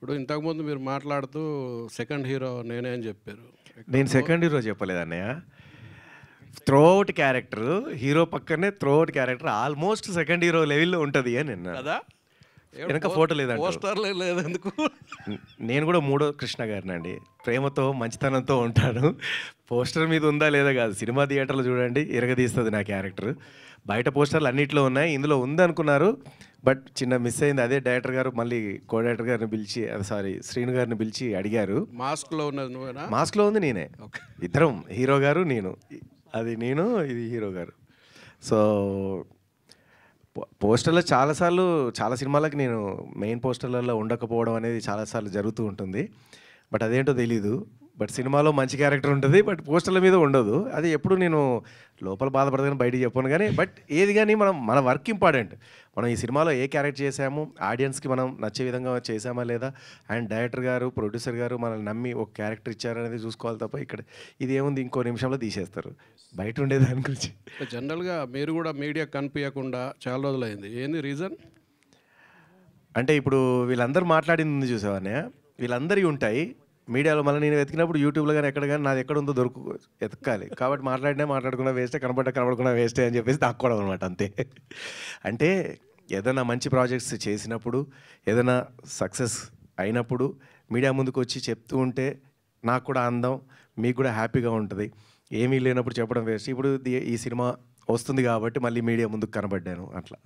ఇప్పుడు ఇంతకుముందు మీరు మాట్లాడుతూ సెకండ్ హీరో నేనే అని చెప్పారు. నేను సెకండ్ హీరో చెప్పలేదు అన్నయ్య. త్రోఔట్ క్యారెక్టర్ హీరో పక్కనే త్రోఔట్ క్యారెక్టర్ ఆల్మోస్ట్ సెకండ్ హీరో లెవెల్లో ఉంటుంది అని నిన్న కదా వెనక ఫోటో లేదంట. పోస్టర్లే లేదెందుకు? నేను కూడా మూడో కృష్ణ గారినండి. ప్రేమతో మంచితనంతో ఉంటాను. పోస్టర్ మీద ఉందా లేదా కాదు, సినిమా థియేటర్లో చూడండి ఇరగదీస్తుంది నా క్యారెక్టర్. బయట పోస్టర్లు అన్నింటిలో ఉన్నాయి, ఇందులో ఉందనుకున్నారు. బట్ చిన్న మిస్ అయింది. అదే డైరెక్టర్ గారు మళ్ళీ కో డైరెక్టర్ గారిని పిలిచి, సారీ శ్రీను గారిని పిలిచి అడిగారు. మాస్క్లో ఉన్నది నువ్వేనా? మాస్క్లో ఉంది నేనే. ఇద్దరం, హీరో గారు నేను. అది నేను, ఇది హీరో గారు. సో పోస్టర్లో చాలాసార్లు చాలా సినిమాలకి నేను మెయిన్ పోస్టర్లలో ఉండకపోవడం అనేది చాలాసార్లు జరుగుతూ ఉంటుంది. బట్ అదేంటో తెలీదు. బట్ సినిమాలో మంచి క్యారెక్టర్ ఉంటుంది, బట్ పోస్టర్ల మీద ఉండదు. అది ఎప్పుడు నేను లోపల బాధపడదని బయటికి చెప్పాను. కానీ బట్ ఏది కానీ మన వర్క్ ఇంపార్టెంట్. మనం ఈ సినిమాలో ఏ క్యారెక్టర్ చేసాము, ఆడియన్స్కి మనం నచ్చే విధంగా చేసామా లేదా, అండ్ డైరెక్టర్ గారు ప్రొడ్యూసర్ గారు మనల్ని నమ్మి ఒక క్యారెక్టర్ ఇచ్చారనేది చూసుకోవాలి తప్ప ఇక్కడ ఇది ఏముంది ఇంకో నిమిషంలో తీసేస్తారు బయట ఉండేదాని గురించి. జనరల్గా మీరు కూడా మీడియా కనిపించకుండా చాలా రోజులైంది, ఏంది రీజన్? అంటే ఇప్పుడు వీళ్ళందరూ మాట్లాడింది ఉంది చూసావనే, వీళ్ళందరివి ఉంటాయి మీడియాలో. మళ్ళీ నేను వెతికినప్పుడు యూట్యూబ్లో కానీ ఎక్కడ కానీ నాది ఎక్కడ ఉందో ఎతకాలి. కాబట్టి మాట్లాడుకున్నా వేస్టే, కనపడకుండా వేస్టే అని చెప్పేసి దాక్కోవడం అనమాట, అంతే. అంటే ఏదైనా మంచి ప్రాజెక్ట్స్ చేసినప్పుడు, ఏదైనా సక్సెస్ అయినప్పుడు మీడియా ముందుకు వచ్చి చెప్తూ ఉంటే నాకు కూడా అందం, మీకు కూడా హ్యాపీగా ఉంటుంది. ఏమీ లేనప్పుడు చెప్పడం వేస్ట్. ఇప్పుడు ఈ సినిమా వస్తుంది కాబట్టి మళ్ళీ మీడియా ముందుకు కనబడ్డాను అట్లా.